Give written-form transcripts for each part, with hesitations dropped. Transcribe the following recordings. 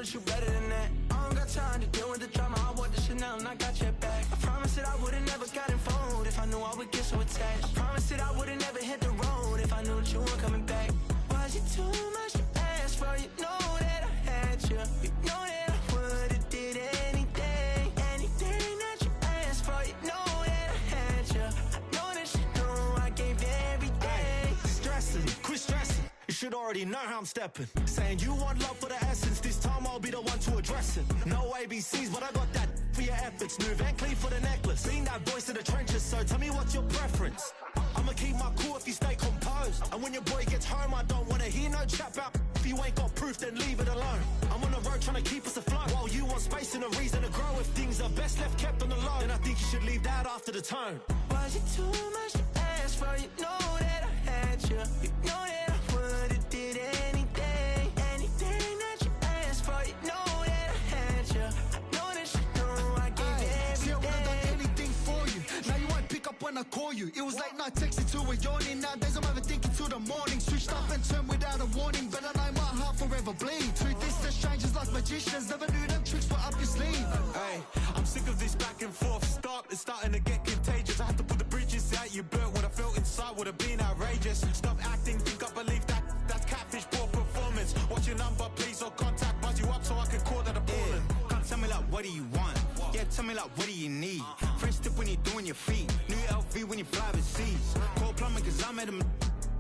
that you better than that. I don't got time to deal with the drama. I want the Chanel and I got your back. I promise that I would've never got involved if I knew I would get so attached. I promise that I would've never hit the road if I knew that you weren't coming back. Was it too much to ask for? You know that I had you. You know that I would've did anything, anything that you asked for. You know that I had you. I know that you know I gave everything. Hey, stressing, quit stressing. You should already know how I'm stepping. Saying you want love for the essence. This time I'll be the one to address it. No ABCs, but I got that for your efforts. New Van Cleef for the necklace. Being that voice in the trenches, so tell me what's your preference. I'ma keep my cool if you stay composed. And when your boy gets home, I don't wanna hear no chat about. If you ain't got proof, then leave it alone. I'm on the road trying to keep us afloat. While you want space and a reason to grow. If things are best left kept on the low, then I think you should leave that after the tone. Was it too much to ask for? You know that I had you. You know that I would've did anything, anything that you asked for. You know that I had you. I know that you know I gave everything. See, I would've done anything for you. Now you won't pick up when I call you. It was late night texting to a yawning. Nowadays I'm overthinking till the morning. Switched up and turned without a warning. But I know my heart forever bleed. Truth is that strangers like magicians. Never knew them tricks were up your sleeve. Hey, I'm sick of this back and forth. It's starting to get contagious. I had to put the bridges out you burnt. What I felt inside would have been outrageous. Stop acting, think I believe that. That's catfish, poor performance. What's your number, please, or contact. Buzz you up so I can call that appalling. Come tell me like, what do you want? Yeah, tell me like, what do you need? French tip when you're doing your feet. New LV when you fly overseas. Call plumbing cause I'm at them.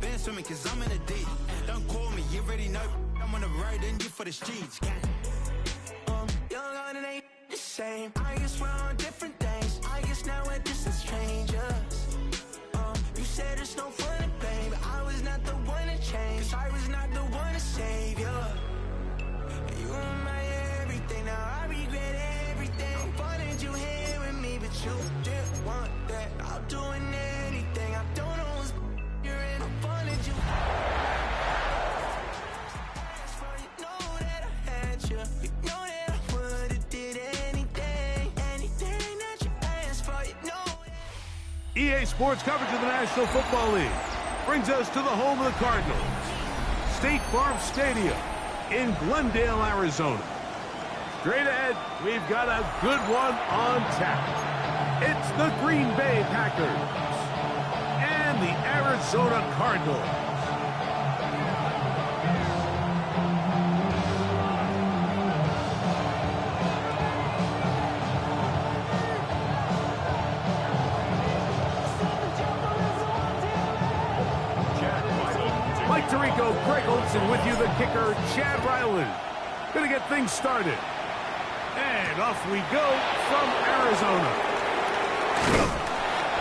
Been swimming cause I'm in a deep. Don't call me, you already know. I'm on the road and you for the streets. Young and it ain't the same. I guess we're on different days. I guess now we're distant strangers. You said it's no fun to play, but I was not the one to change. 'Cause I was not the one to save you. You were my everything, now I regret everything. I wanted you here with me, but you didn't want that. I'm doing anything, I don't know what's you're in. I wanted you. You know that I had you. You know that I would've did anything, anything that you asked for. You know. EA Sports coverage of the National Football League brings us to the home of the Cardinals, State Farm Stadium in Glendale, Arizona. Straight ahead, we've got a good one on tap. It's the Green Bay Packers and the Arizona Cardinals. Mike Tirico, Greg Olson with you, the kicker, Chad Ryland. Gonna get things started. And off we go from Arizona.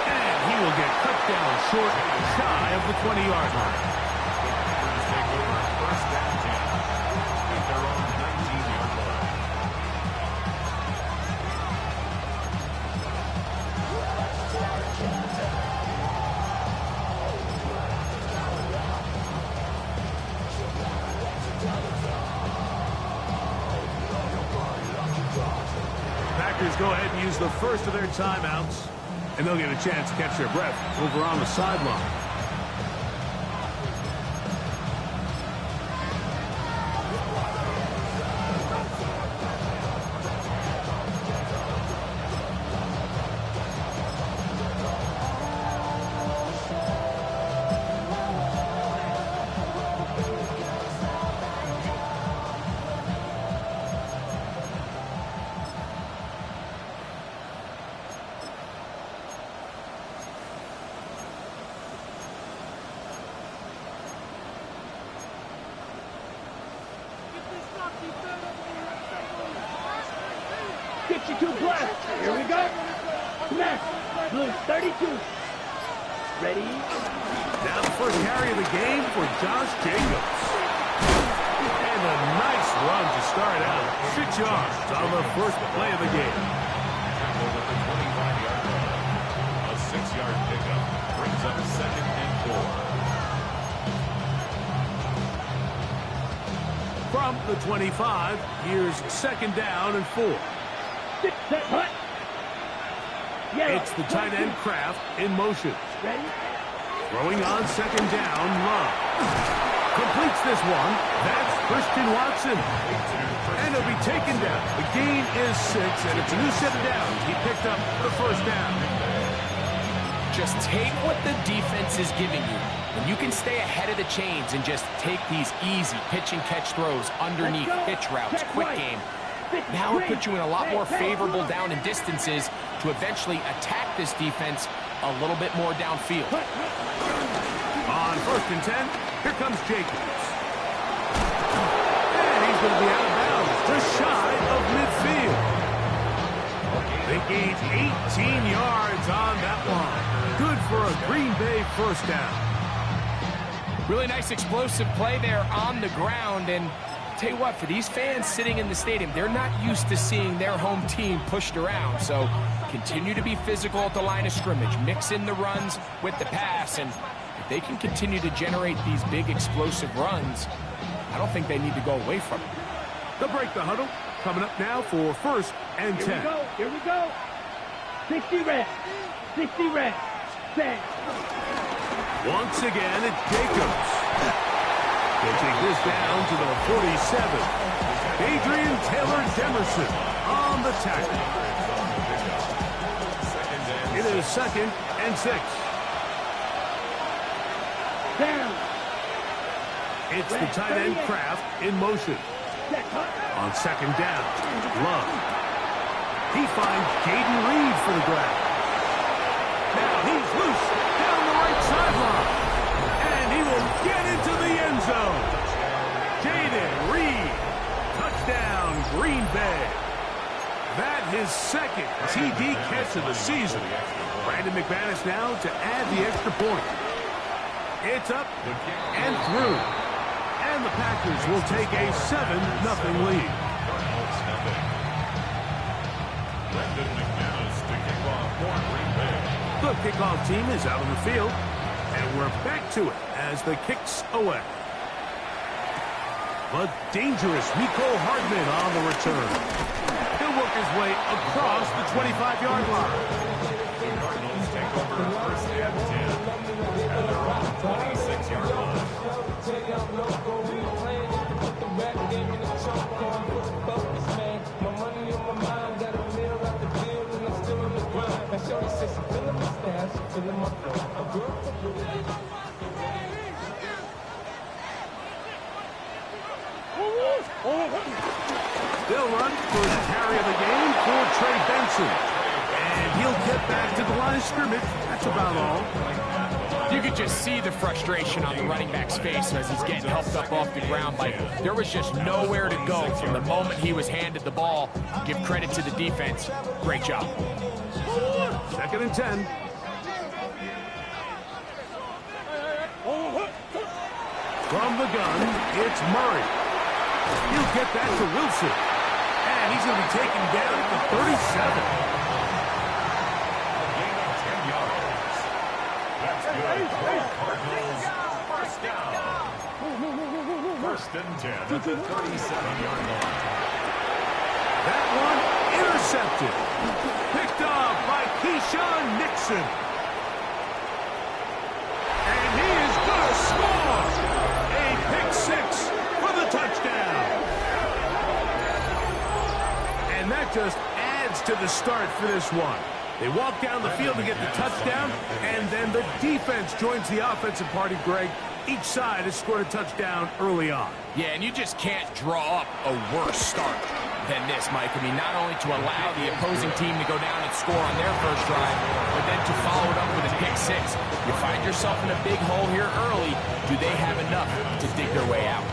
And he will get cut down short, shy of the 20-yard line. Take over first down 10 at their own 19-yard line. Packers go ahead and use the first of their timeouts, and they'll get a chance to catch their breath over on the sideline. Get you two black. Here we go. Snap. Blue 32. Ready? Now the first carry of the game for Josh Jacobs. And a nice run to start out. 6 yards on the first play of the game. Tackled at the 25-yard line. A 6-yard pickup brings up 2nd and 4. From the 25, here's 2nd down and 4. Set, hut. Yellow. It's the tight end Kraft in motion. Ready? Throwing on 2nd down, Love. Completes this one. That's Christian Watson. And he'll be taken down. The gain is 6, and it's a new set of downs. He picked up the first down. Just take what the defense is giving you. And you can stay ahead of the chains and just take these easy pitch and catch throws underneath, pitch routes, quick game. Now it puts you in a lot more favorable down and distances to eventually attack this defense a little bit more downfield. On 1st and 10, here comes Jacobs. And he's going to be out of bounds, just shy of midfield. They gained 18 yards on that one. Good for a Green Bay first down. Really nice explosive play there on the ground. And tell you what, for these fans sitting in the stadium, they're not used to seeing their home team pushed around. So continue to be physical at the line of scrimmage. Mix in the runs with the pass. And if they can continue to generate these big explosive runs, I don't think they need to go away from it. They'll break the huddle. Coming up now for 1st and 10. Here we go. 60 reps. 60 reps. Set. Once again, it's Jacobs. They take this down to the 47. Adrian Taylor-Demerson on the tackle. It is 2nd and 6. Down. It's the tight end Kraft in motion. On 2nd down, Love. He finds Jaden Reed for the grab. Now he's loose down the right sideline. And he will get into the end zone. Jaden Reed. Touchdown, Green Bay. That his 2nd TD catch of the season. Brandon McManus now to add the extra point. It's up and through. And the Packers will take a 7-0 lead. Brandon McManus to kick off for Green Bay. The kickoff team is out on the field, and we're back to it as the kick's away. But dangerous Mecole Hardman on the return. He'll work his way across the 25-yard line. The Cardinals take over 1st and 10 at their own 26-yard line. They'll run first carry of the game for Trey Benson. And he'll get back to the line of scrimmage. That's about all. You could just see the frustration on the running back's face as he's getting helped up off the ground. There was just nowhere to go from the moment he was handed the ball. Give credit to the defense. Great job. 2nd and 10. From the gun, it's Murray. He'll get that to Wilson. And he's going to be taken down at the 37. Gain of 10 yards. That's good for Cardinals. First down. 1st and 10 at the 37-yard line. That one intercepted. Picked off by Keyshawn Nixon. And he is going to score. A pick 6 for the touchdown. And that just adds to the start for this one. They walk down the field to get the touchdown, and then the defense joins the offensive party, Greg. Each side has scored a touchdown early on. Yeah, and you just can't draw up a worse start than this, Mike. I mean, not only to allow the opposing team to go down and score on their first drive, but then to follow it up with a pick 6. You find yourself in a big hole here early. Do they have enough to dig their way out?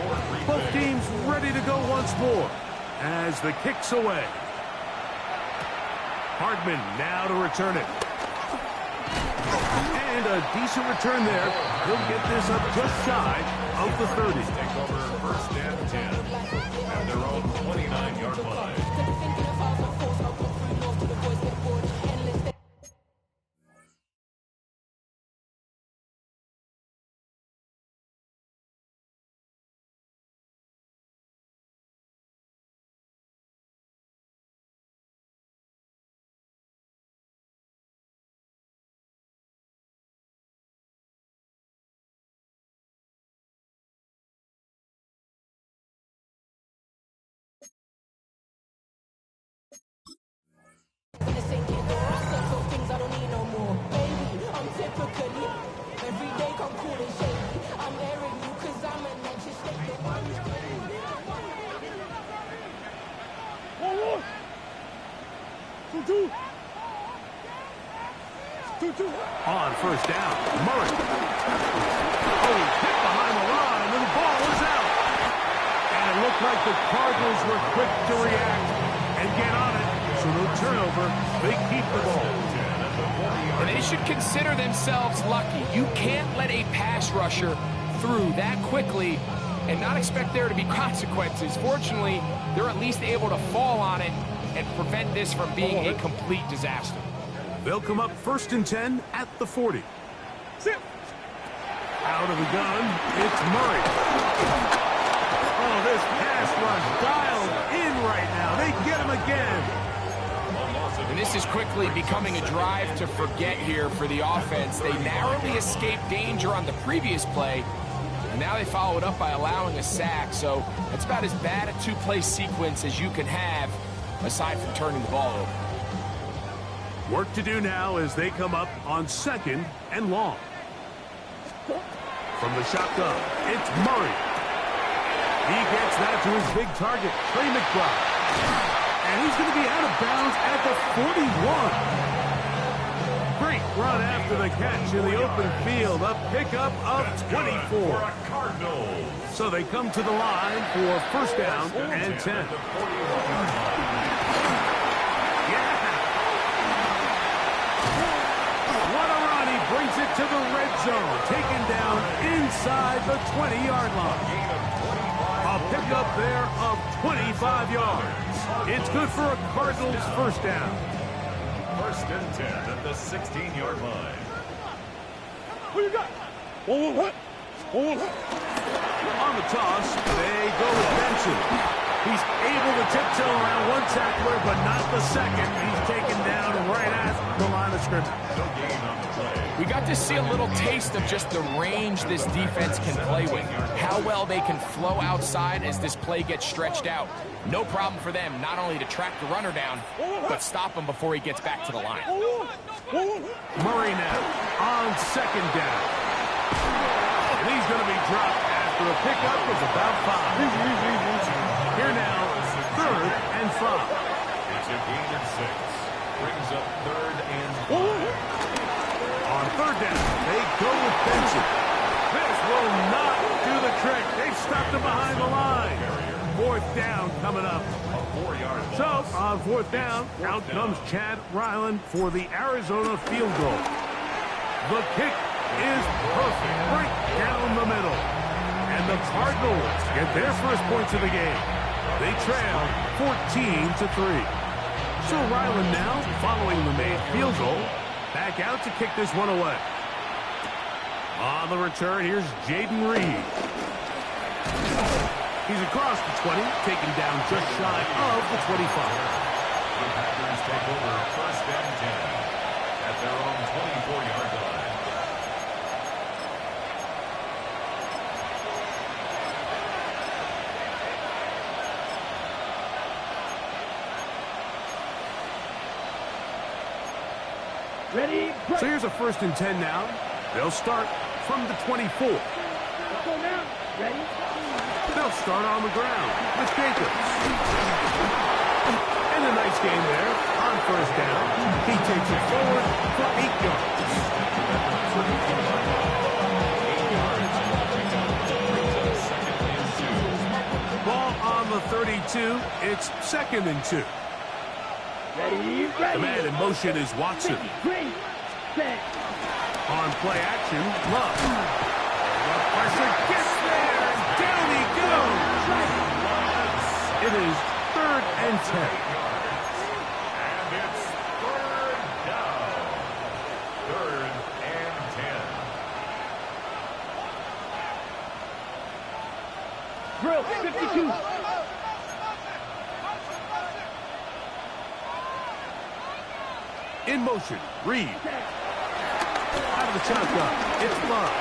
Both teams ready to go once more as the kick's away. Hardman now to return it. And a decent return there. He'll get this up just shy of the 30. Take over 1st and 10 at their own 29-yard line. typically. Every day come cool and shady. I'm airing you cause I'm an anxious state. On first down, Murray. Oh, hit behind the line, and the ball is out. And it looked like the Cardinals were quick to react and get on it. So no turnover, they keep the ball. And they should consider themselves lucky. You can't let a pass rusher through that quickly and not expect there to be consequences. Fortunately, they're at least able to fall on it and prevent this from being a complete disaster. They'll come up 1st and 10 at the 40. Out of the gun, it's Murray. Oh, this pass rush dialed in right now. They get him again. And this is quickly becoming a drive to forget here for the offense. They narrowly escaped danger on the previous play, and now they follow it up by allowing a sack. So that's about as bad a two-play sequence as you can have, aside from turning the ball over. Work to do now as they come up on 2nd and long. From the shotgun, it's Murray. He gets that to his big target, Trey McBride. And he's going to be out of bounds at the 41. Great run after the catch in the open field. A pickup of 24. So they come to the line for 1st down and 10. Brings it to the red zone, taken down inside the 20-yard line. A pickup there of 25 yards. It's good for a Cardinals 1st down. 1st and 10 at the 16-yard line. Who you got? What? On the toss, they go with Benson. He's able to tiptoe around one tackler, but not the second. He's taken down right at the line of scrimmage. No gain on the play. We got to see a little taste of just the range this defense can play with. How well they can flow outside as this play gets stretched out. No problem for them not only to track the runner down, but stop him before he gets back to the line. Murray now on 2nd down. And he's going to be dropped after a pickup of about 5. Here now, 3rd and 5. It's a gain of 6. Brings up 3rd and 5. On 3rd down, they go with Benson. This will not do the trick. They've stopped him behind the line. 4th down coming up. A 4-yard loss. So, on 4th down, out comes Chad Ryland for the Arizona field goal. The kick is perfect, right down the middle. And the Cardinals get their first points of the game. They trail 14-3. So Ryland now, following the made field goal, back out to kick this one away. On the return, here's Jaden Reed. He's across the 20, taken down just shy of the 25. The Packers take over 1st and 10 at their own 24-yard line. Ready? So here's a 1st and 10 now. They'll start from the 24. Let's go now. Ready? They'll start on the ground with Jacobs. And a nice game there on 1st down. He takes it forward for 8 yards. Ball on the 32. It's 2nd and 2. Ready? The man in motion is Watson. Great. Set. On play action, Love. The pressure gets there, and down he goes. It is 3rd and 10. And it's 3rd down. 3rd and 10. Drill 52. In motion, Reed. Out of the shotgun, it's Love.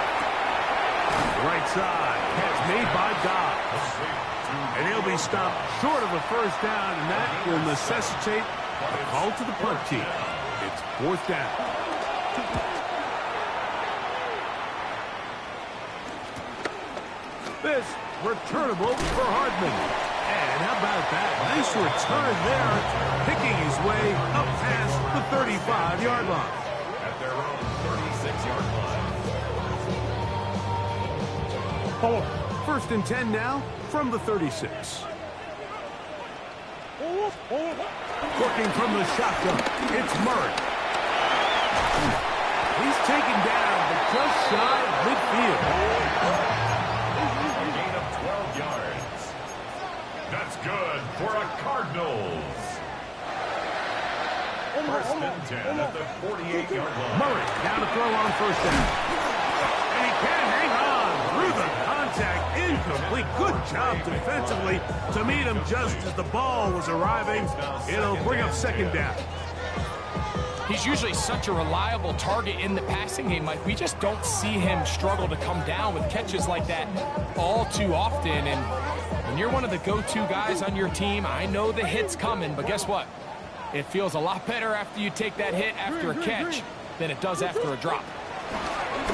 Right side, catch made by Dobbs. And he'll be stopped short of a 1st down, and that will necessitate a call to the punt team. It's 4th down. this. Returnable for Hardman. And how about that? Nice return there, picking his way up past the 35-yard line. At their own 36-yard line. First and 10 now from the 36. Working from the shotgun, it's Murray. He's taken down, but just shy of midfield. A gain of 12 yards. That's good for a Cardinals. First and 10 at the 48-yard line. Murray down to throw on first down. And he can hang on through the contact. Incomplete. Good job defensively to meet him just as the ball was arriving. It'll bring up second down. He's usually such a reliable target in the passing game, Mike. We just don't see him struggle to come down with catches like that all too often. And when you're one of the go-to guys on your team, I know the hit's coming, but guess what? It feels a lot better after you take that hit after a catch than it does after a drop.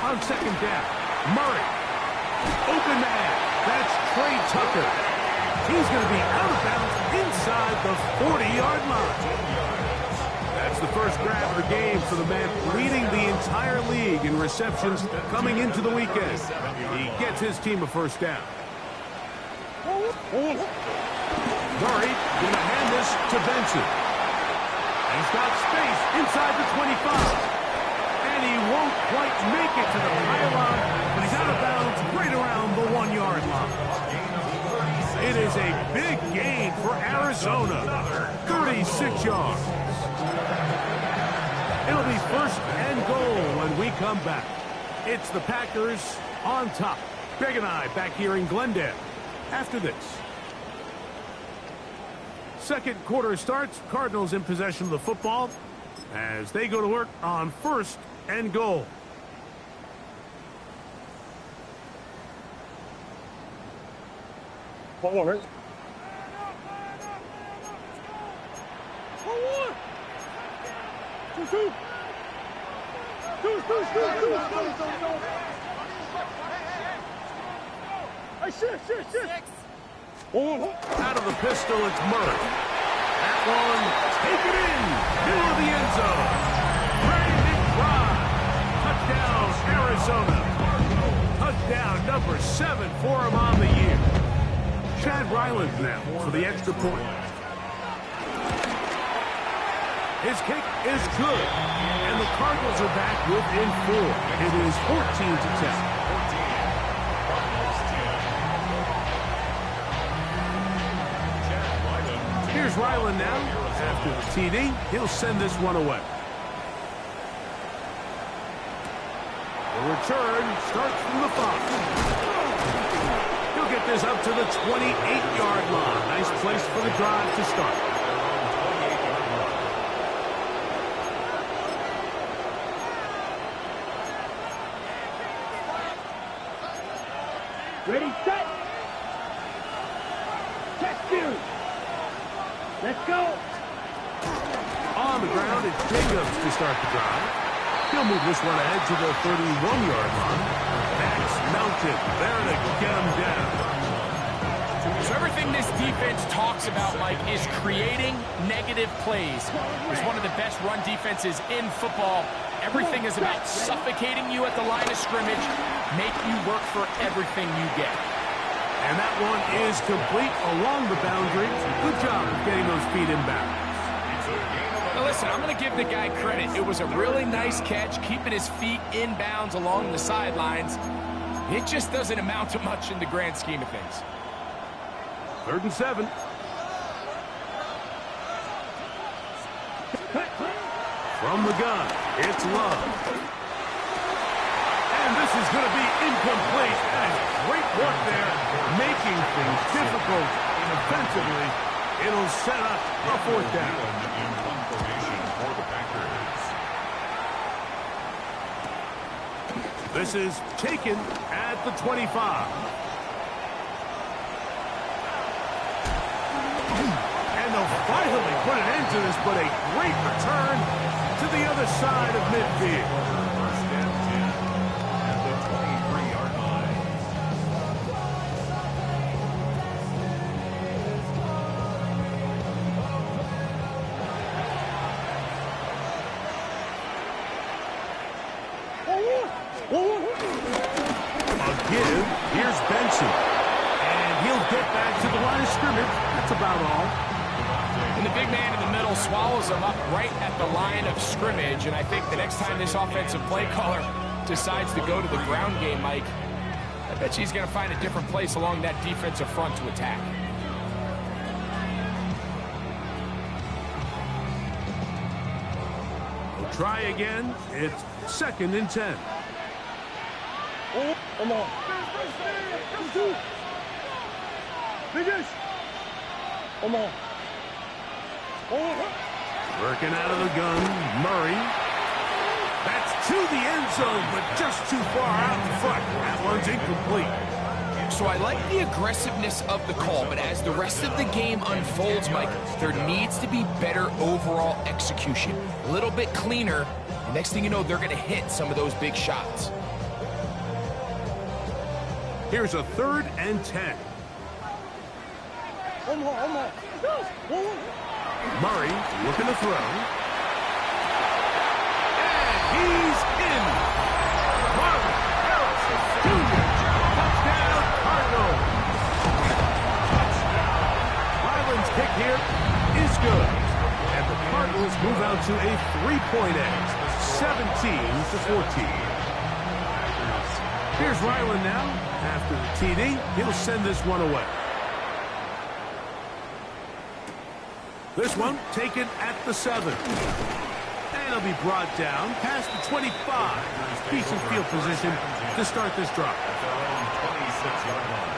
On second down, Murray. Open man. That's Trey Tucker. He's going to be out of bounds inside the 40-yard line. That's the first grab of the game for the man leading the entire league in receptions coming into the weekend. He gets his team a first down. Murray going to hand this to Benson. He's got space inside the 25. And he won't quite make it to the pylon, but he's out of bounds right around the 1-yard line. It is a big gain for Arizona. 36 yards. It'll be first and goal when we come back. It's the Packers on top. Greg and I back here in Glendale after this. Second quarter starts. Cardinals in possession of the football as they go to work on first and goal. Forward. Out of the pistol, it's Murray. That one, take it in, middle of the end zone. Brandon Fry. Touchdown, Arizona. Touchdown number 7 for him on the year. Chad Ryland now for the extra point. His kick is good, and the Cardinals are back within 4. It is 14-10. Here's Ryland now. After the TD, he'll send this one away. The return starts from the 5. He'll get this up to the 28-yard line. Nice place for the drive to start. Ready, set. Check two. Let's go. On the ground, it's Jacobs to start the drive. He'll move this one ahead to the 31-yard line. That's mounted there to get him down. So everything this defense talks about, Mike, is creating negative plays. It's one of the best run defenses in football. Everything is about suffocating you at the line of scrimmage, make you work for everything you get. And that one is complete along the boundary. Good job of getting those feet in bounds. Now listen, I'm going to give the guy credit. It was a really nice catch, keeping his feet in bounds along the sidelines. It just doesn't amount to much in the grand scheme of things. 3rd and 7. From the gun, it's Love. And this is going to be incomplete. And great work there, making things difficult defensively. It'll set up a 4th down. This is taken at the 25. And they'll finally put an end to this, but a great return to the other side of midfield. First and 10 at the 23-yard line. A give. Here's Benson. And he'll get back to the line of scrimmage. That's about all. And the big man in the middle swallows him up right at the line of scrimmage. And I think the next time this offensive play caller decides to go to the ground game, Mike, I bet he's going to find a different place along that defensive front to attack. We'll try again. It's 2nd and 10. Oh, come on. Finish. Come on. Working out of the gun, Murray. That's to the end zone, but just too far out in front. That one's incomplete. So I like the aggressiveness of the call, but as the rest of the game unfolds, Mike, there needs to be better overall execution. A little bit cleaner. The next thing you know, they're going to hit some of those big shots. Here's a 3rd and 10. Murray looking to throw. And he's in. Marvin Harrison Jr. Touchdown, Cardinals. Ryland's kick here is good. And the Cardinals move out to a 3-point edge, 17-14. Here's Ryland now. After the TD, he'll send this one away. This one taken at the 7. And he'll be brought down past the 25. Decent field position to start this drive. At their own 26-yard line.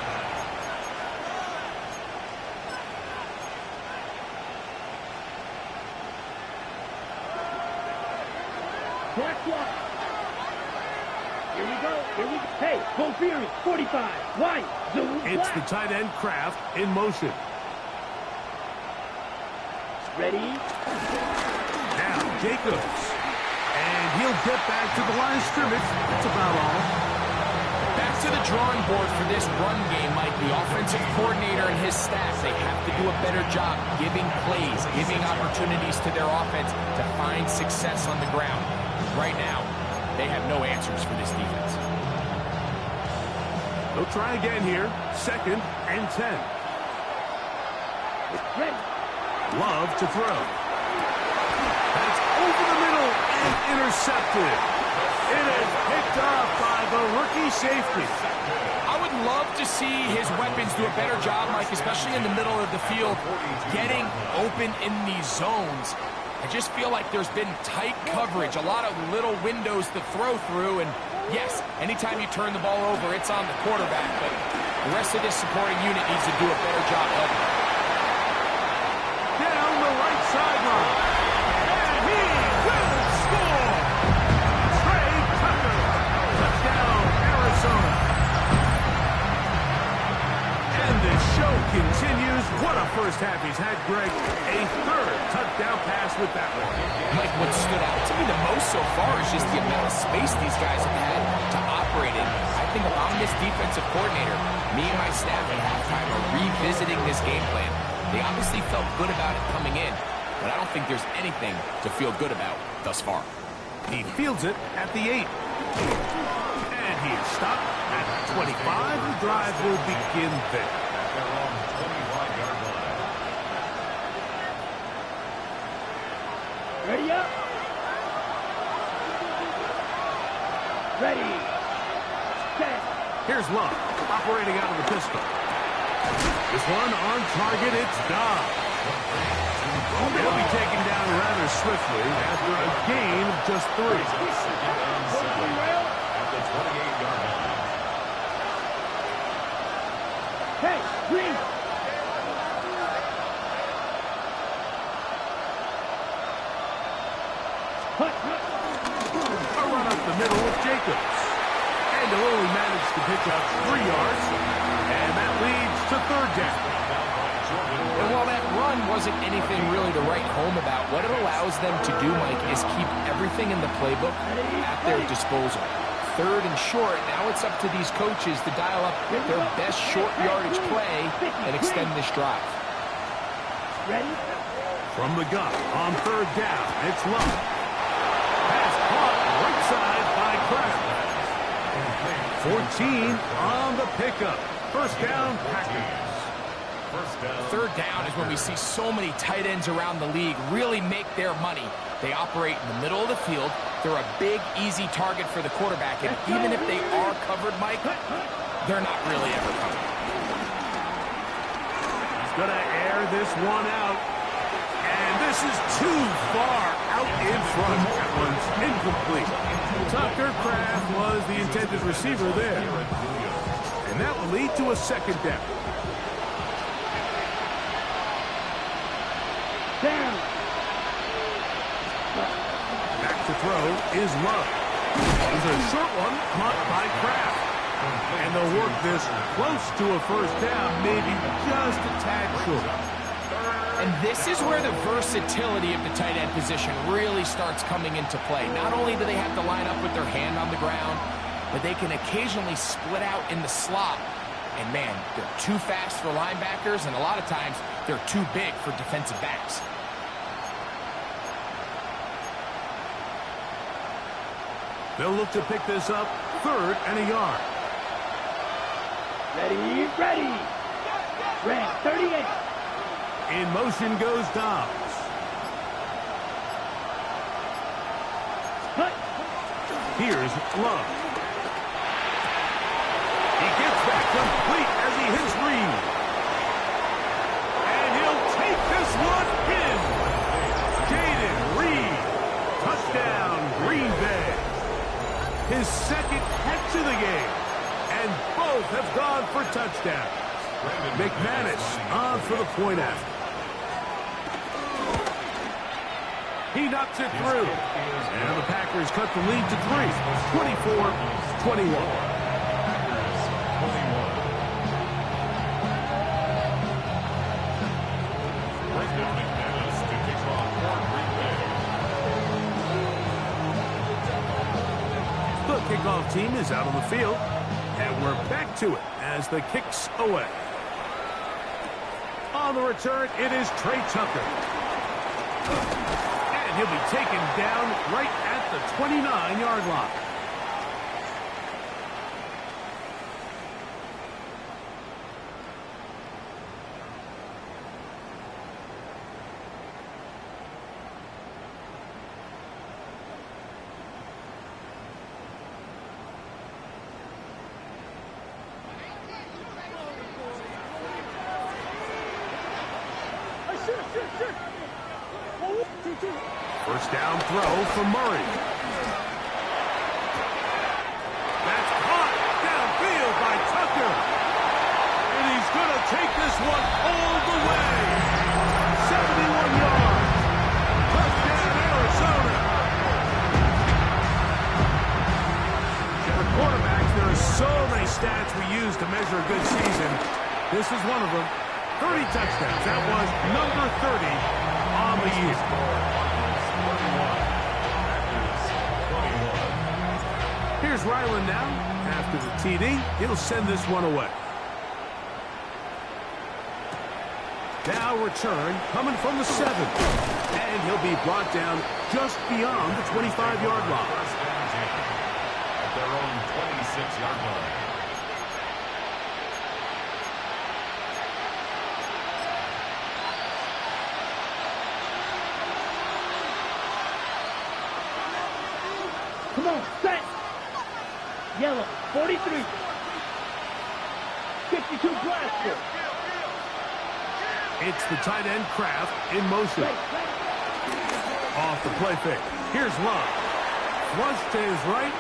Black block. Here we go. Here we go. Hey, go Fury. 45. Wide. Zoom. It's the tight end Kraft in motion. Ready? Now Jacobs. And he'll get back to the line of scrimmage. That's about all. Back to the drawing board for this run game, Mike. The offensive coordinator and his staff, they have to do a better job giving plays, giving opportunities to their offense to find success on the ground. Right now, they have no answers for this defense. They'll try again here. 2nd and 10. Ready. Love to throw. That's over the middle and intercepted. It is picked up by the rookie safety. I would love to see his weapons do a better job, Mike, especially in the middle of the field, getting open in these zones. I just feel like there's been tight coverage, a lot of little windows to throw through, and yes, anytime you turn the ball over, it's on the quarterback, but the rest of this supporting unit needs to do a better job helping. Down the right sideline. And he will score. Trey Tucker. Touchdown, Arizona. And the show continues. What a first half he's had, Greg. A 3rd touchdown pass with that one. Mike, what stood out to me the most so far is just the amount of space these guys have had to operate in. I think if I'm this defensive coordinator, me and my staff at halftime are revisiting this game plan. They obviously felt good about it coming in, but I don't think there's anything to feel good about thus far. He fields it at the 8. And he is stopped at the 25. The drive will begin there. At their own 25-yard line. Ready up. Ready. Set. Here's Love, operating out of the pistol. This one on target, it's Dobb. He'll be taken down rather swiftly after a gain of just 3. At the 28-yard line. Hey, green. A run up the middle with Jacobs. And he'll only manage to pick up 3 yards. And that leads to 3rd down. And while that run wasn't anything really to write home about, what it allows them to do, Mike, is keep everything in the playbook at their disposal. 3rd and short, now it's up to these coaches to dial up their best short yardage play and extend this drive. Ready? From the gun on 3rd down, it's Love. Pass caught right side by Kraft. 14 on the pickup. First down, Packers. Third down is when we see so many tight ends around the league really make their money. They operate in the middle of the field. They're a big, easy target for the quarterback. And even if they are covered, Mike, they're not really ever covered. He's going to air this one out. And this is too far out in front. That one's incomplete. Tucker Kraft was the intended receiver there. And that will lead to a second down. Down. Back to throw is Love. It's a short one caught by Kraft. And they'll work this close to a first down, maybe just a tad short. And this is where the versatility of the tight end position really starts coming into play. Not only do they have to line up with their hand on the ground, but they can occasionally split out in the slot. And man, they're too fast for linebackers, and a lot of times they're too big for defensive backs. They'll look to pick this up, 3rd and a yard. Ready, ready. Ram 38. In motion goes Dobbs. Cut. Here's Love. He gets that complete as he hits Reed. And he'll take this one in. Jaden Reed. Touchdown, Green Bay. His second catch of the game. And both have gone for touchdowns. McManus on for the point after. He knocks it through. And the Packers cut the lead to 3. 24-21. The kickoff team is out on the field. And we're back to it as the kick's away. On the return, it is Trey Tucker. And he'll be taken down right at the 29-yard line. First down throw for Murray. That's caught downfield by Tucker. And he's going to take this one all the way. 71 yards. Touchdown, Arizona. For quarterbacks, there are so many stats we use to measure a good season. This is one of them. 30 touchdowns. That was number 30 on the year. Here's Ryland now. After the TD, he'll send this one away. Now return coming from the 7. And he'll be brought down just beyond the 25-yard line. At their own 26-yard line. Come on, set. Yellow, 43. 52 blaster. It's the tight end Kraft in motion. Off the play fake. Here's Love. Flush to his right.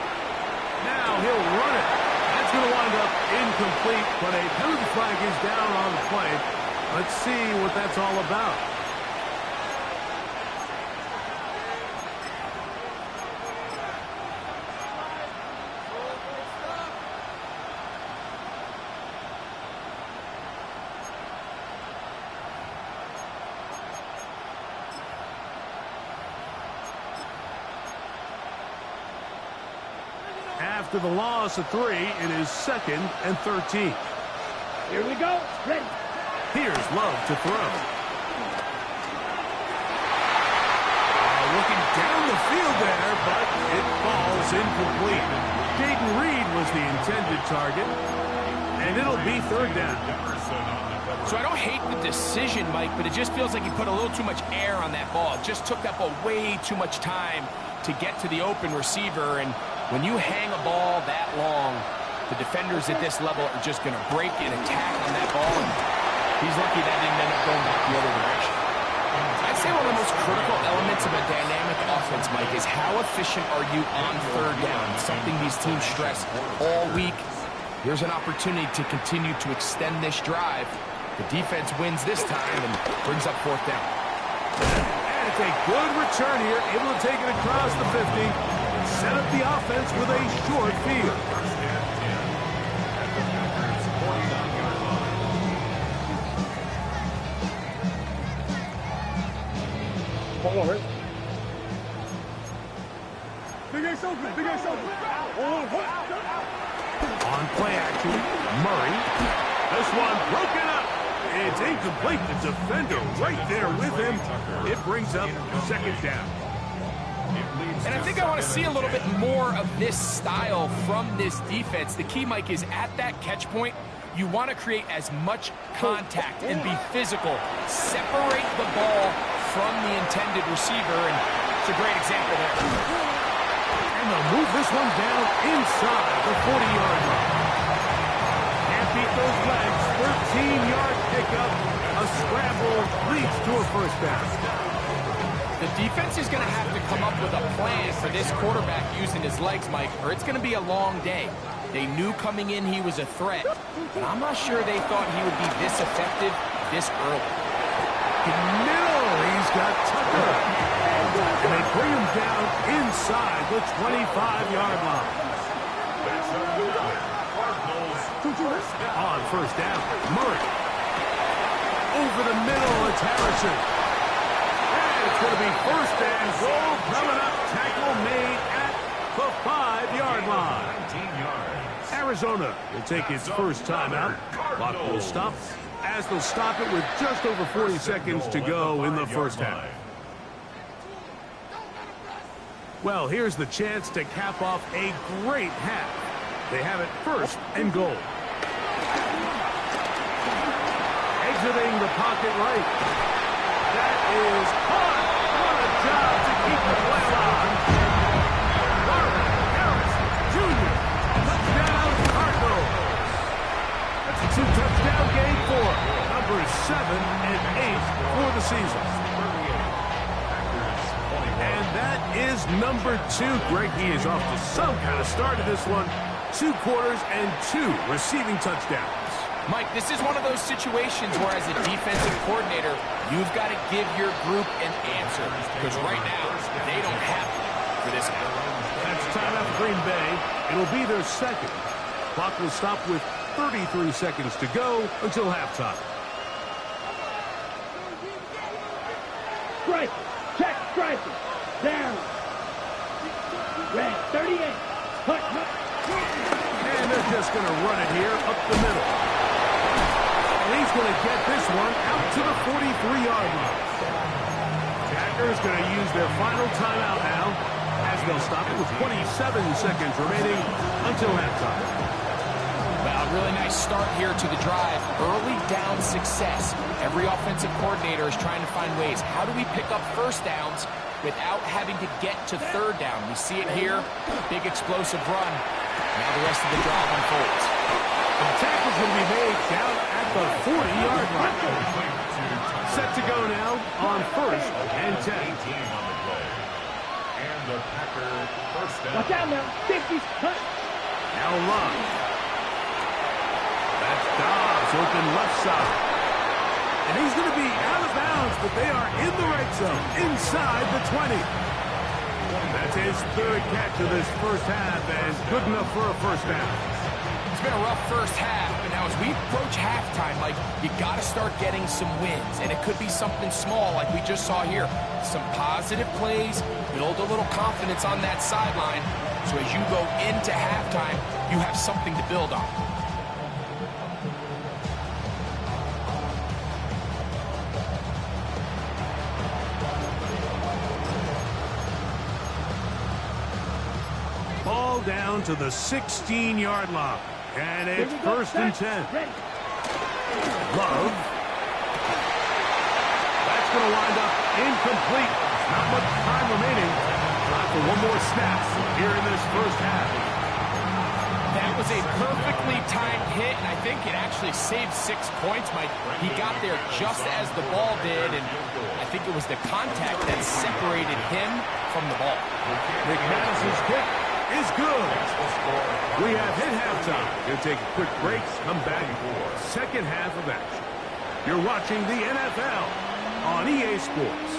Now he'll run it. That's going to wind up incomplete, but a penalty flag is down on the play. Let's see what that's all about. After the loss of 3, it is 2nd and 13. Here we go. Ready. Here's Love to throw. looking down the field there, but it falls incomplete. Jaden Reed was the intended target, and it'll be third down. So I don't hate the decision, Mike, but it just feels like he put a little too much air on that ball. It just took that ball way too much time to get to the open receiver, and when you hang a ball that long, the defenders at this level are just going to break and attack on that ball, and he's lucky that didn't end up going back the other direction. I'd say one of the most critical elements of a dynamic offense, Mike, is how efficient are you on third down, something these teams stress all week. Here's an opportunity to continue to extend this drive. The defense wins this time and brings up fourth down. And it's a good return here, able to take it across the 50, set up the offense with a short field. Big Ace open, Big Ace open. On play action, Murray. This one broken up. It's incomplete. The defender right there with him. It brings up second down. And I think I want to see a little bit more of this style from this defense. The key, Mike, is at that catch point, you want to create as much contact and be physical. Separate the ball from the intended receiver, and it's a great example there. And they'll move this one down inside the 40-yard line. Can't beat those legs. 13-yard pickup. A scramble leads to a first down. The defense is going to have to come up with a plan for this quarterback using his legs, Mike, or it's going to be a long day. They knew coming in he was a threat, but I'm not sure they thought he would be this effective this early. Middle, he's got Tucker. And they bring him down inside the 25-yard line. On first down, Murray. Over the middle, it's Harrison. And it's going to be first and goal coming up. Tackle made at the 5-yard line. 19 yards. Arizona will take its first timeout. Clock will stop as they'll stop it with just over 40 seconds to go in the first half. Well, here's the chance to cap off a great half. They have it first and goal. Exiting the pocket right. That is caught. What a job to keep the play alive. Marvin Harris Jr. Touchdown Cardinals. That's a 2-touchdown game for numbers 7 and 8 for the season. And that is number 2. Greg, he is off to some kind of start to this one. 2 quarters and 2 receiving touchdowns. Mike, this is one of those situations where as a defensive coordinator, you've got to give your group an answer. Because right now, they don't have it for this guy. That's timeout for Green Bay. It'll be their second. Clock will stop with 33 seconds to go until halftime. Strike. Check striker. Down. Red 38. Hut. And they're just going to run it here up the middle. And he's going to get this one out to the 43-yard line. Packers going to use their final timeout now as they'll stop it with 27 seconds remaining until halftime. Well, really nice start here to the drive. Early down success. Every offensive coordinator is trying to find ways. How do we pick up first downs without having to get to third down? We see it here. Big explosive run. Now the rest of the drive unfolds. The tackle's going to be made down at the 40-yard line. Set to go now on first and 10. And the Packer first down. Watch out now. 50. Hut. Now Love. That's Dobbs open left side. And he's going to be out of bounds, but they are in the red zone, inside the 20. That's his third catch of this first half, and good enough for a first down. It's been a rough first half, but now as we approach halftime, Mike, you got to start getting some wins, and it could be something small like we just saw here. Some positive plays, build a little confidence on that sideline, so as you go into halftime, you have something to build on. down to the 16-yard line. And it's first and 10. Love. That's going to wind up incomplete. Not much time remaining. Time for one more snap here in this first half. That was a perfectly timed hit, and I think it actually saved 6 points, Mike. He got there just as the ball did, and I think it was the contact that separated him from the ball. McManus's kick is good. We have hit halftime. Going to take a quick break, come back for second half of action. You're watching the NFL on EA Sports.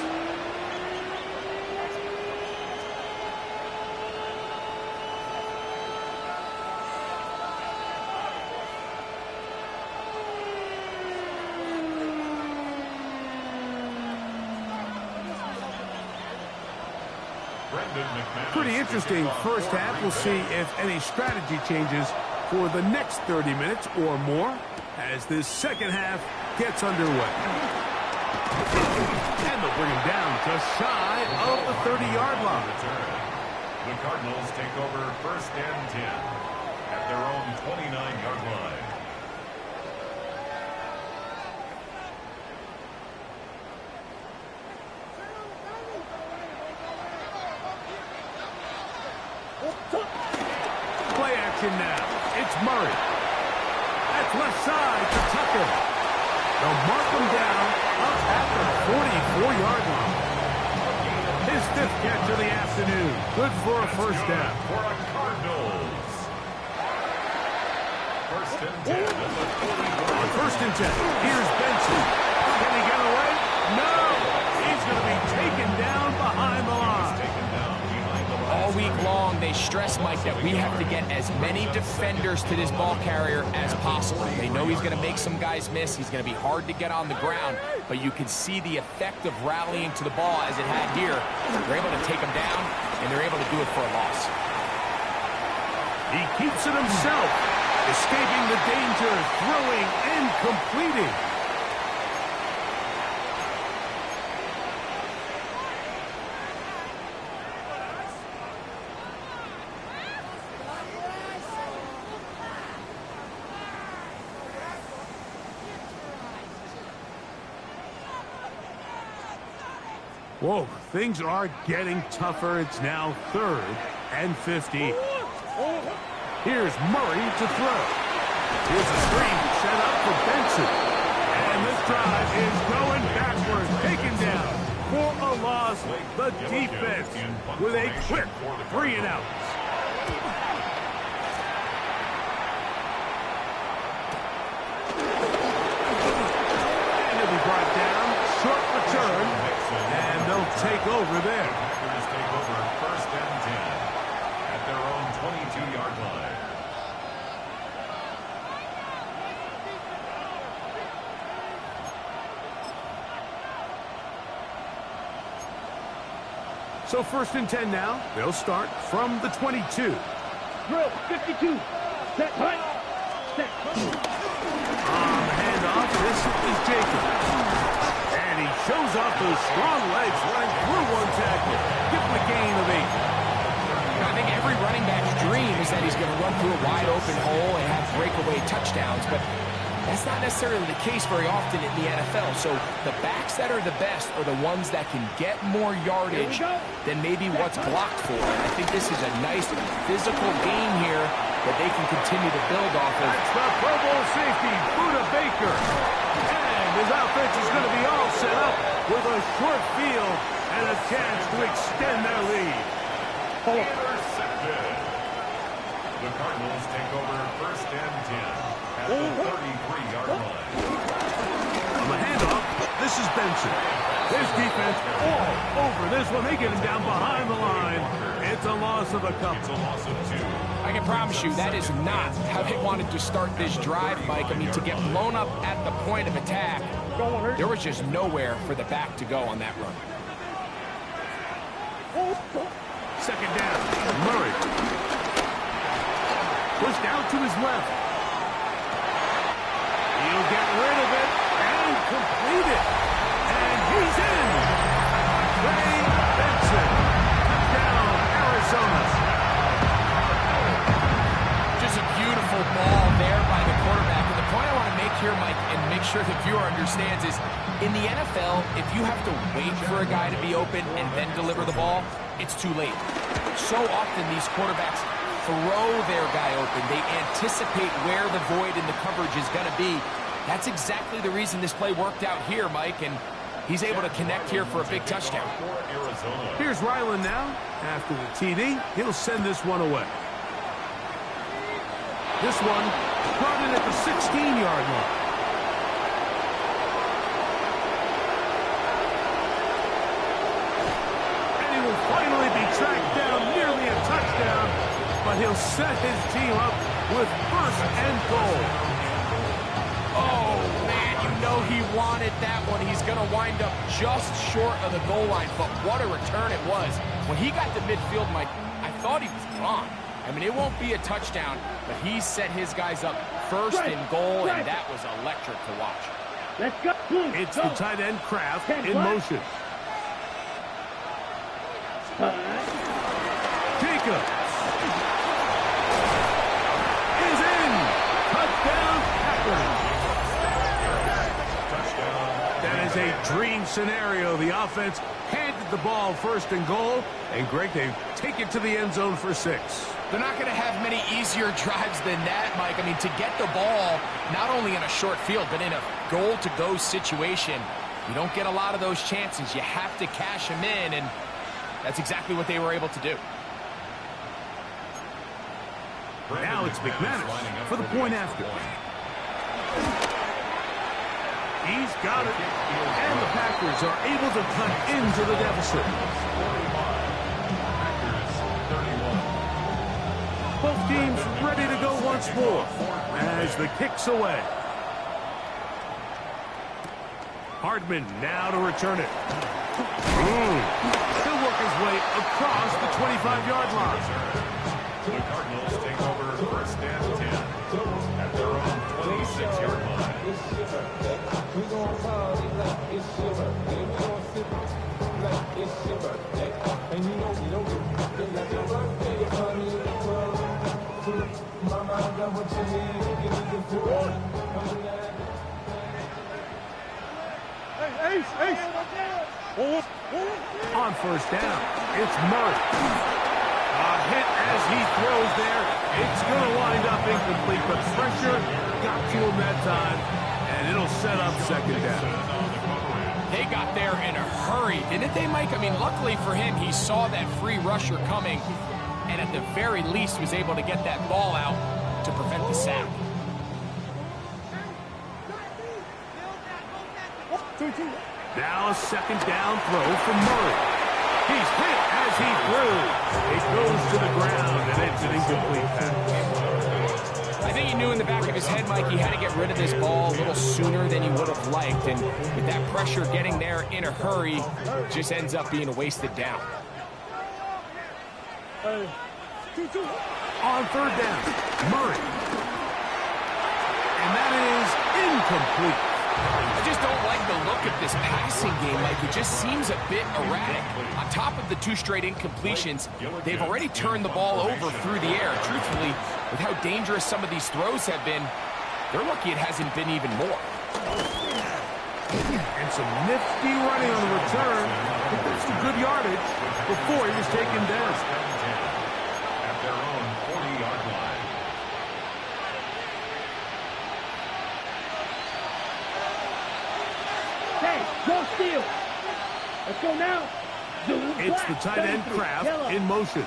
Pretty interesting first half. We'll see if any strategy changes for the next 30 minutes or more as this second half gets underway. And they'll bring him down just shy of the 30-yard line. The Cardinals take over first and 10 at their own 29-yard line. Play action now. It's Murray. That's left side to Tucker. They'll mark him down up at the 44-yard line. His fifth catch of the afternoon. Good for a first down. For a Cardinals. First and 10 at the 44. On first and 10, here's Benson. Can he get away? No! He's going to be taken down behind the line. All week long, they stress, Mike, that we have to get as many defenders to this ball carrier as possible. They know he's going to make some guys miss. He's going to be hard to get on the ground, but you can see the effect of rallying to the ball as it had here. They're able to take him down, and they're able to do it for a loss. He keeps it himself, escaping the danger, throwing and completing. Whoa, things are getting tougher. It's now 3rd and 50. Here's Murray to throw. Here's a screen set up for Benson. And this drive is going backwards, taken down for a loss. The defense with a quick 3 and out. And he'll be brought down. Short return. And they'll take over there. Packers take over first and 10 at their own 22-yard line. So first and 10 now. They'll start from the 22. Drill, 52. Set, hunt. Set, hunt. On the handoff, this is Jacob. And he shows off those strong legs running through one tackle. Give him a gain of 8. I think every running back's dream is that he's going to run through a wide open hole and have breakaway touchdowns, but that's not necessarily the case very often in the NFL. So the backs that are the best are the ones that can get more yardage than maybe what's blocked for. And I think this is a nice physical game here that they can continue to build off of. That's the Pro Bowl safety, Buda Baker. And his offense is going to be all set up with a short field and a chance to extend their lead. Intercepted. The Cardinals take over first and 10 at the 33-yard line. On the handoff, this is Benson. His defense all over this one. They get him down behind the line. It's a loss of a couple. It's a loss of 2. I can promise you that is not how they wanted to start this drive, Mike. I mean, to get blown up at the point of attack, there was just nowhere for the back to go on that run. Second down, Murray. Pushed out to his left. He'll get rid of it and complete it. And he's in. Trey Benson. Touchdown, Arizona. is in the NFL, if you have to wait for a guy to be open and then deliver the ball, it's too late. So often these quarterbacks throw their guy open. They anticipate where the void in the coverage is going to be. That's exactly the reason this play worked out here, Mike, and he's able to connect here for a big touchdown. Here's Ryland now. After the TD, he'll send this one away. This one brought in at the 16-yard line. And he will finally be tracked down, nearly a touchdown, but he'll set his team up with first and goal. Oh, man, you know he wanted that one. He's going to wind up just short of the goal line, but what a return it was. When he got to midfield, Mike, I thought he was gone. I mean, it won't be a touchdown, but he set his guys up first and goal, and that was electric to watch. Let's go. It's the tight end Kraft in motion. Jacobs is in. Touchdown, Packers. That is a dream scenario. The offense handed the ball first and goal, and Greg, they take it to the end zone for 6. They're not going to have many easier drives than that, Mike. I mean, to get the ball, not only in a short field, but in a goal-to-go situation, you don't get a lot of those chances. You have to cash them in, and that's exactly what they were able to do. Now it's McManus for the point after. He's got it, and the Packers are able to cut into the deficit. Both teams ready to go once more as the kick's away. Hardman now to return it. He'll work his way across the 25-yard line. The Cardinals take over first and 10 at their own 26-yard line. On first down, it's Murray. A hit as he throws there. It's going to wind up incomplete, but pressure got to him that time, and it'll set up second down. They got there in a hurry, didn't they, Mike? I mean, luckily for him, he saw that free rusher coming, and at the very least was able to get that ball out to prevent the sack. Now a second down throw from Murray. He's hit as he threw. It goes to the ground, and it's an incomplete pass. I think he knew in the back of his head, Mike, he had to get rid of this ball a little sooner than he would have liked. And with that pressure getting there in a hurry, just ends up being a wasted down. On third down, Murray. And that is incomplete. I just don't like the look of this passing game, Mike. It just seems a bit erratic. On top of the 2 straight incompletions, they've already turned the ball over through the air. Truthfully, with how dangerous some of these throws have been, they're lucky it hasn't been even more. And some nifty running on the return. Some good yardage before he was taken down. At their own 40-yard line. Go steal. Let's go now. It's the tight end Kraft in motion.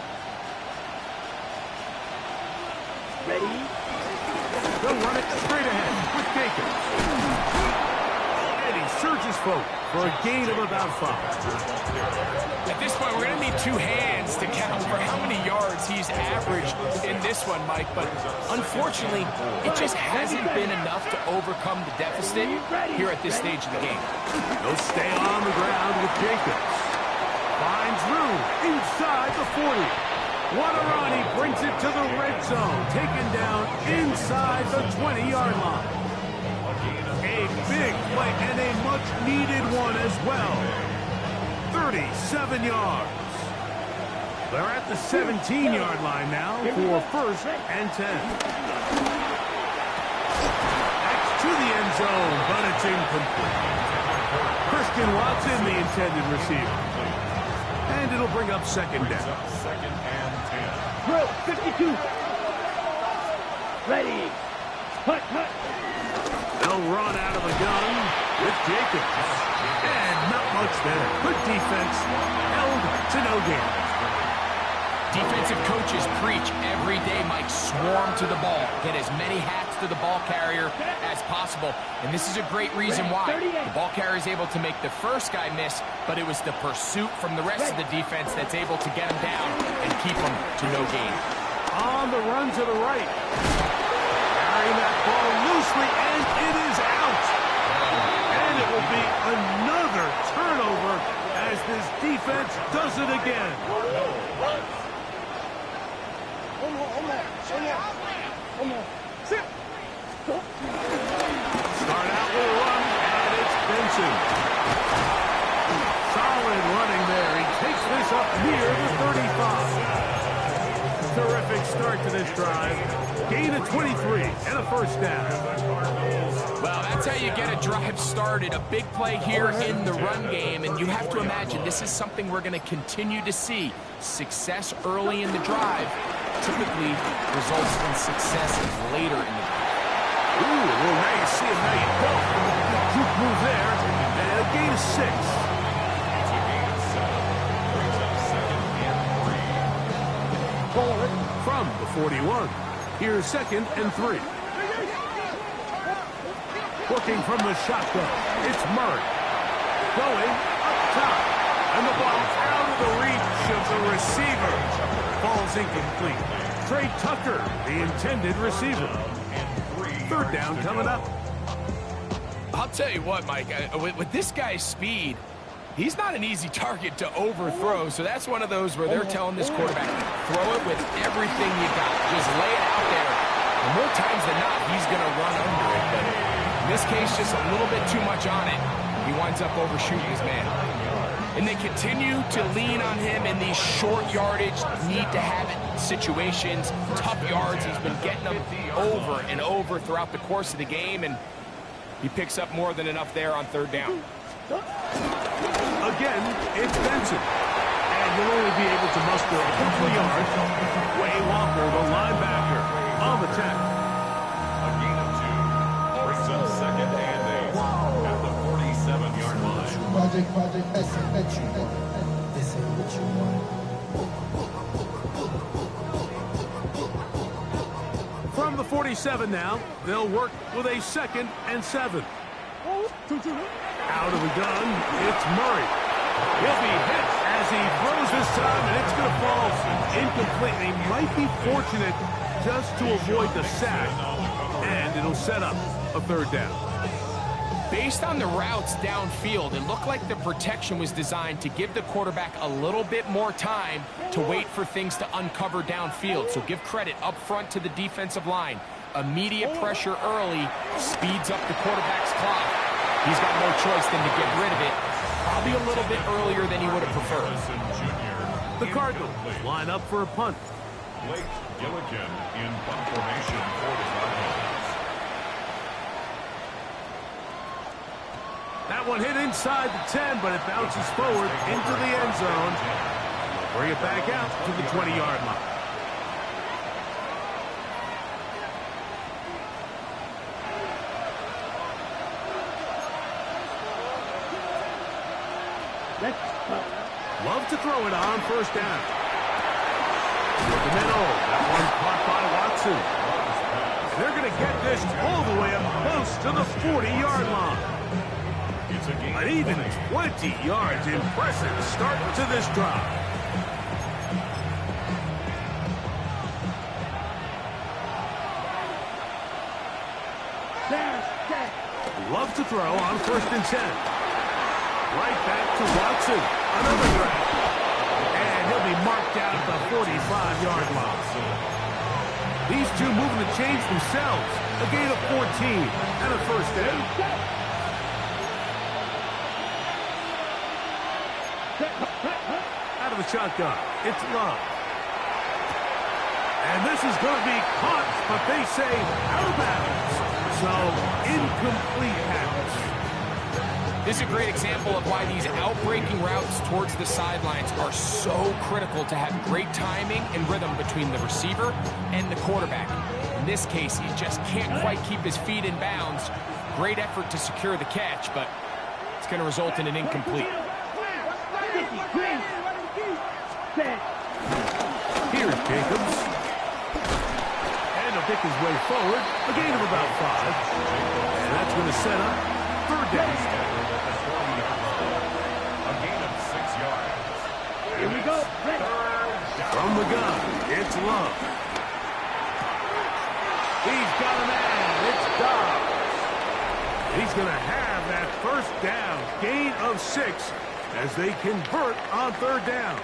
Ready? They'll run it straight ahead with Jacobs. And he surges forward for a gain of about 5. At this point, we're going to need 2 hands to count for how many yards he's averaged in this one, Mike. But unfortunately, it just hasn't been enough to overcome the deficit here at this stage of the game. They'll stay on the ground with Jacobs. Finds room inside the 40. What a run. He brings it to the red zone. Taken down inside the 20-yard line. A big play and a much-needed one as well. 37 yards. They're at the 17-yard line now for first and 10. That's to the end zone, but it's incomplete. Christian Watson, the intended receiver. And it'll bring up second down. Second and 10. Drill, 52. Ready. Hut, hut. They'll run out of the gun with Jacobs. And not much there. Good defense. Held to no gain. Defensive coaches preach every day, Mike, swarm to the ball. Get as many hats to the ball carrier as possible. And this is a great reason why. The ball carrier is able to make the first guy miss, but it was the pursuit from the rest of the defense that's able to get him down and keep him to no gain. On the run to the right. Carrying that ball loosely, and it is out. And it will be another turnover as this defense does it again. Start out with a run, and it's Benson. Solid running there. He takes this up near the 35. Terrific start to this drive. Gain of 23 and a first down. Well, that's how you get a drive started. A big play here in the run game, and you have to imagine this is something we're going to continue to see. Success early in the drive typically results in success later in the drive. Ooh, well, now you see him, now you don't. Good juke move there, and a gain of 6. It's a gain of 7. Brings up second and 3. From the 41, here's second and 3. Working from the shotgun, it's Murray. Going up top, and the ball out of the reach of the receiver. Ball's incomplete. Trey Tucker, the intended receiver. Third down coming up. I'll tell you what, Mike, with this guy's speed, he's not an easy target to overthrow, so that's one of those where they're telling this quarterback, throw it with everything you got. Just lay it out there. And more times than not, he's going to run under it. But in this case, just a little bit too much on it. He winds up overshooting his man. And they continue to lean on him in these short yardage, need-to-have-it situations, tough yards. He's been getting them over and over throughout the course of the game, and he picks up more than enough there on third down. Again, it's Benson. And he'll only be able to muster a couple of yards. Way Walker, the linebacker, on the tackle. A gain of 2. Brings up second and 8 at the 47-yard line. Project, this ain't what you want. From the 47 now, they'll work with a second and 7. Out of the gun, it's Murray. He'll be hit as he throws this time, and it's going to fall incomplete. He might be fortunate just to avoid the sack, and it'll set up a third down. Based on the routes downfield, it looked like the protection was designed to give the quarterback a little bit more time to wait for things to uncover downfield. So give credit up front to the defensive line. Immediate pressure early speeds up the quarterback's clock. He's got no choice than to get rid of it, probably a little bit earlier than he would have preferred. The Cardinals line up for a punt. Blake Gilligan in punt formation for the Cardinals. That one hit inside the 10, but it bounces forward into the end zone. Bring it back out to the 20-yard line. Love to throw it on first down. With the middle, that one caught by Watson. And they're going to get this all the way up close to the 40-yard line. An even 20 yards. Impressive start to this drive. Love to throw on first and 10. Right back to Watson. Another grab. And he'll be marked out at the 45-yard line. These two moving the chains themselves. A gain of 14 and a first down. Out of the shotgun, it's Love. And this is going to be caught, but they say out of bounds. So, incomplete pass. This is a great example of why these outbreaking routes towards the sidelines are so critical to have great timing and rhythm between the receiver and the quarterback. In this case, he just can't quite keep his feet in bounds. Great effort to secure the catch, but it's going to result in an incomplete. Here's Jacobs. And he'll pick his way forward. A gain of about 5. And that's going to set up third down. A gain of 6 yards. Here we go. From the gun, it's Love. He's got a man. It's Dobbs. He's going to have that first down. Gain of 6 as they convert on third down.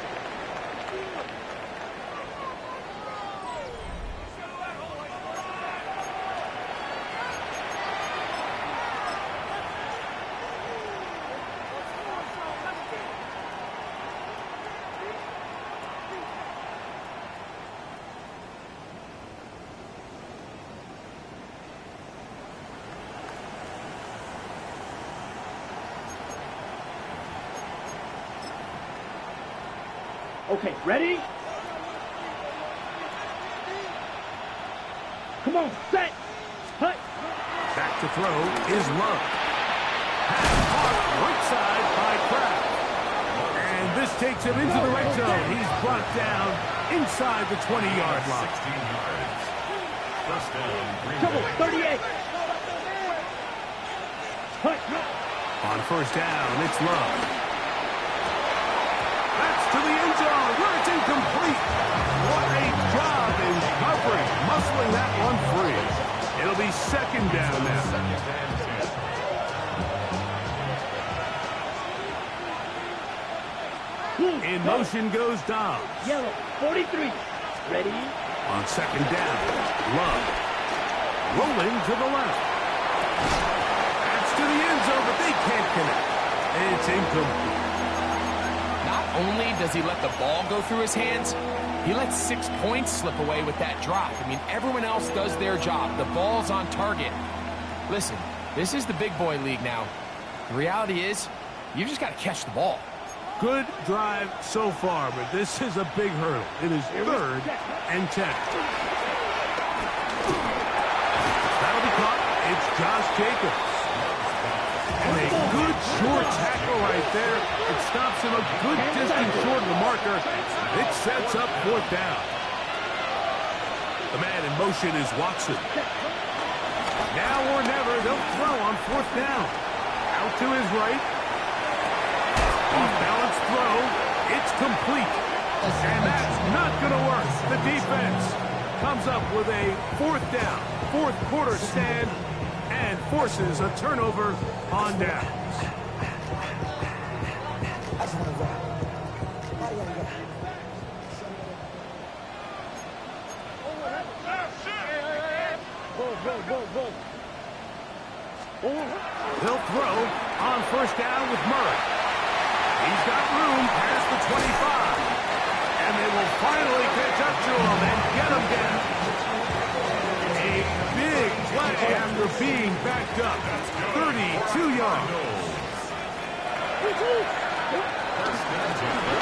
Okay, ready? Come on, set! Hut! Back to throw is Love. Pass caught right side by Kraft. And this takes him into the red zone. He's brought down inside the 20-yard line. 16 yards. First down, Green Double, Bay. 38! Hut! On first down, it's Love. That's to the end zone where it's incomplete. What a job in covering, muscling that one free. It'll be second down now. In motion goes Dobbs. Yellow, 43. Ready? On second down, Love. Rolling to the left. That's to the end zone, but they can't connect. It's incomplete. Not only does he let the ball go through his hands, he lets 6 points slip away with that drop. I mean, everyone else does their job. The ball's on target. Listen, this is the big boy league now. The reality is, you just got to catch the ball. Good drive so far, but this is a big hurdle. It is third and 10. That'll be caught. It's Josh Jacobs. And a good short tackle right there. It stops him a good distance short of the marker. It sets up fourth down. The man in motion is Watson. Now or never, they'll throw on fourth down. Out to his right. Off-balance throw. It's complete. And that's not going to work. The defense comes up with a fourth down, fourth quarter stand, and forces a turnover on downs. They'll throw on first down with Murray. He's got room past the 25. And they will finally catch up to him and get him down. A big play after being backed up. 32 yards.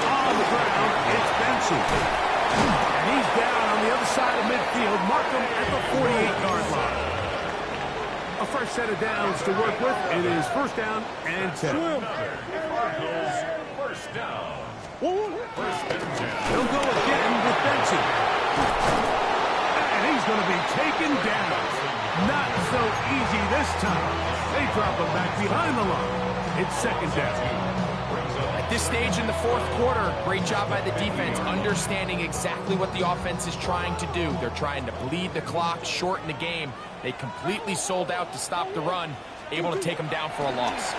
On the ground, it's Benson. And he's down on the other side of midfield. Mark him at the 48-yard line. A fresh set of downs to work with. It is first down and 10. First down. First and 10. He'll go again with Benson. And he's going to be taken down. Not so easy this time. They drop him back behind the line. It's second down. At this stage in the fourth quarter, great job by the defense, understanding exactly what the offense is trying to do. They're trying to bleed the clock, shorten the game. They completely sold out to stop the run, able to take them down for a loss.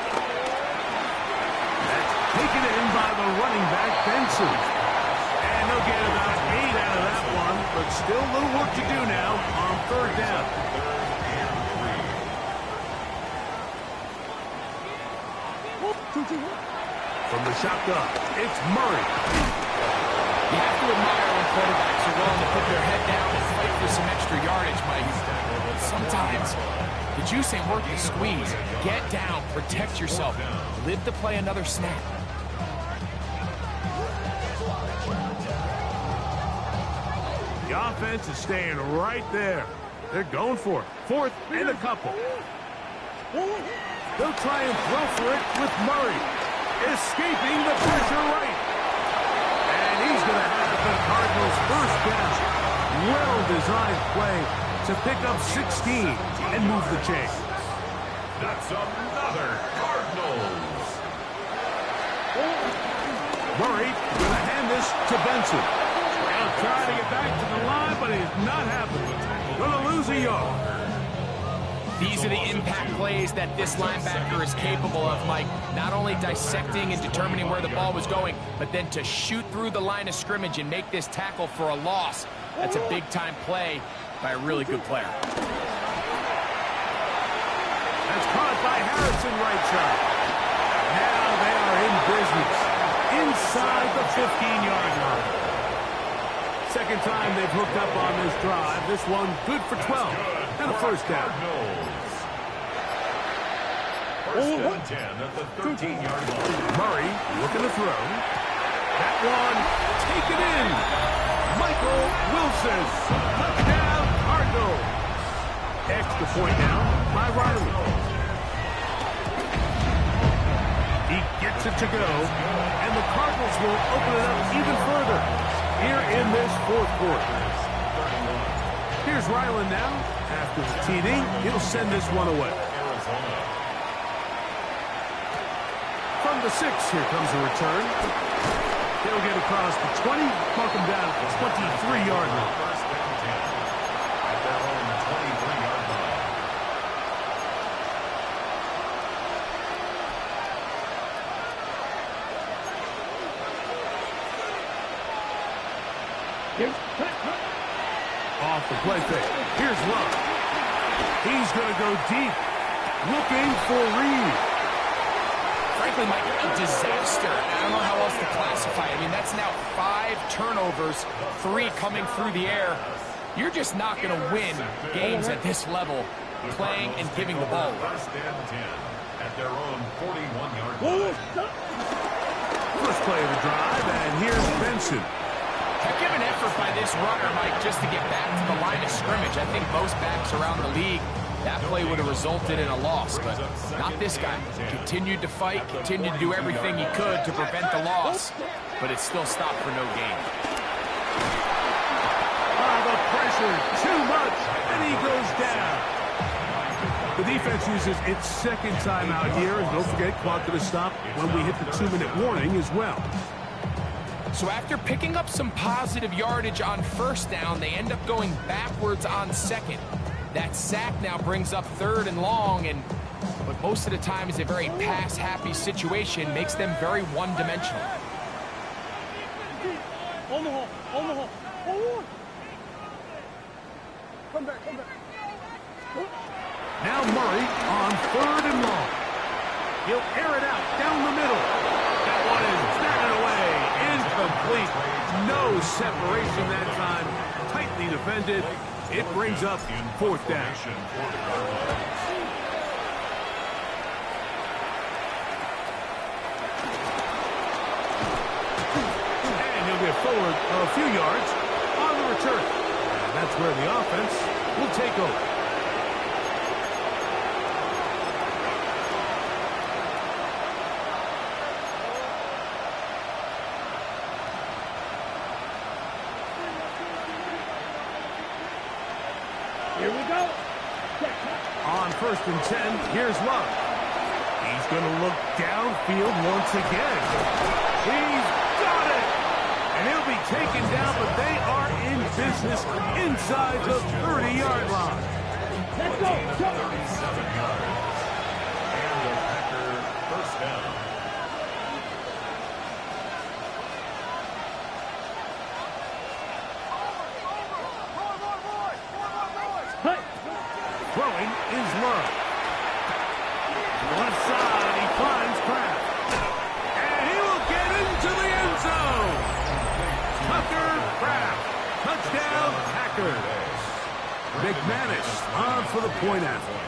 That's taken in by the running back, Benson. And they'll get about 8 out of that one, but still a little work to do now on third down. From the shotgun, it's Murray. You have to admire when quarterbacks are willing to put their head down and fight for some extra yardage, Mike. Sometimes the juice ain't worth the squeeze. Get down, protect yourself, live to play another snap. The offense is staying right there. They're going for it. 4th and a couple. They'll try and throw for it with Murray. Escaping the pressure right. And he's going to have the Cardinals' first down. Well-designed play to pick up 16 and move the chains. That's another Cardinals. Murray going to hand this to Benson. Well, trying to get back to the line, but it's not happening. Going to lose a yard. These are the impact plays that this linebacker is capable of, Mike. Not only dissecting and determining where the ball was going, but then to shoot through the line of scrimmage and make this tackle for a loss. That's a big-time play by a really good player. That's caught by Harrison right side. Now they are in business inside the 15-yard line. Second time they've hooked up on this drive. This one good for 12 and a first down. First and 10 at the 13-yard line. Murray looking to throw. That one taken in. Michael Wilson. Touchdown Cardinals. Extra point now by Riley. He gets it to go, and the Cardinals will open it up even further here in this 4th quarter. Here's Ryland now. After the TD, he'll send this one away. From the 6, here comes a return. They'll get across the 20, mark him down at the 23-yard line. First and 10 at their own 23-yard line. Off the play fake. Here's Love. He's going to go deep, looking for Reed. Frankly, Mike, a disaster. I don't know how else to classify it. I mean, that's now 5 turnovers, 3 coming through the air. You're just not going to win games at this level, playing and giving the ball away. First and 10 at their own 41-yard line. First play of the drive, and here's Benson. Heck of an effort by this runner, Mike, just to get back to the line of scrimmage. I think most backs around the league, that play would have resulted in a loss, but not this guy. Continued to fight, continued to do everything he could to prevent the loss, but it still stopped for no gain. The pressure, too much, and he goes down. The defense uses its second timeout here, and don't forget, clock going to stop when we hit the 2-minute warning as well. So after picking up some positive yardage on first down, they end up going backwards on second. That sack now brings up 3rd and long, and what most of the time is a very pass-happy situation makes them very one-dimensional. Now Murray on 3rd and long. He'll air it out down the middle. That one is batted away. Incomplete. No separation that time. Tightly defended. It brings up 4th down. And he'll get forward a few yards on the return. And that's where the offense will take over. Here we go. On 1st and 10, here's Love. He's going to look downfield once again. He's got it! And he'll be taken down, but they are in business inside the 30-yard line. Let's go. 37 yards. And a Packer first down. Throwing is Love. Left side, he finds Kraft. And he will get into the end zone. Tucker Kraft. Touchdown, Packers. McManus on for point after.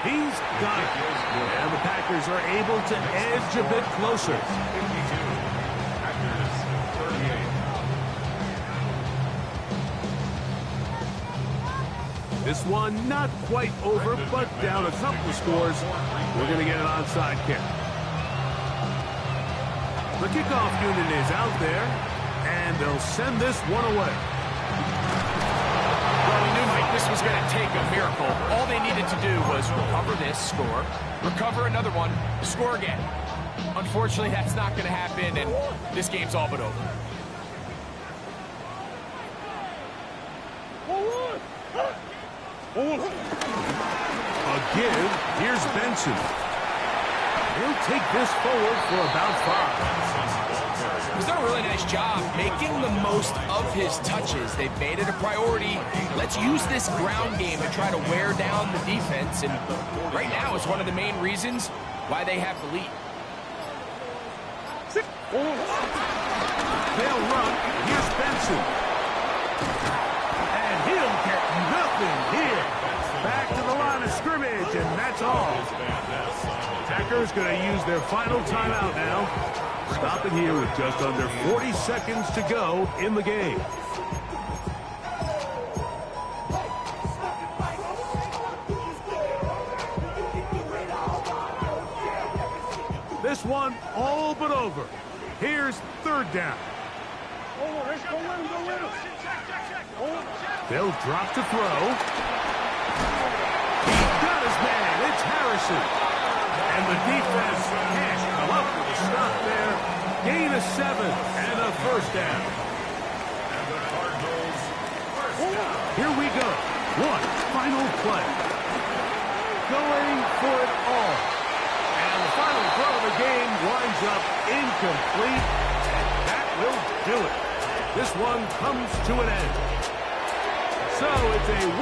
He's got it. And the Packers are able to edge a bit closer. 52. Packers 38. This one not quite over, but down a couple of scores. We're going to get an onside kick. The kickoff unit is out there, and they'll send this one away. Well, we knew, Mike, this was going to take a miracle. All they needed to do was recover this, score, recover another one, score again. Unfortunately, that's not going to happen, and this game's all but over. A give. Here's Benson. He'll take this forward for about 5. He's done a really nice job making the most of his touches. They've made it a priority. Let's use this ground game to try to wear down the defense, and right now it's one of the main reasons why they have the lead. They'll run. Here's Benson. And he'll get nothing here. Back to the line of scrimmage, and that's all. Packers going to use their final timeout now. Stop it here with just under 40 seconds to go in the game. This one all but over. Here's third down. They'll drop to throw. He got his man. It's Harrison. And the defense can't come up with a stop there. Gain of 7 and a first down. And the Cardinals first down. Here we go. One final play. Going for it all. And the final throw of the game winds up incomplete. And that will do it. This one comes to an end. So it's a win.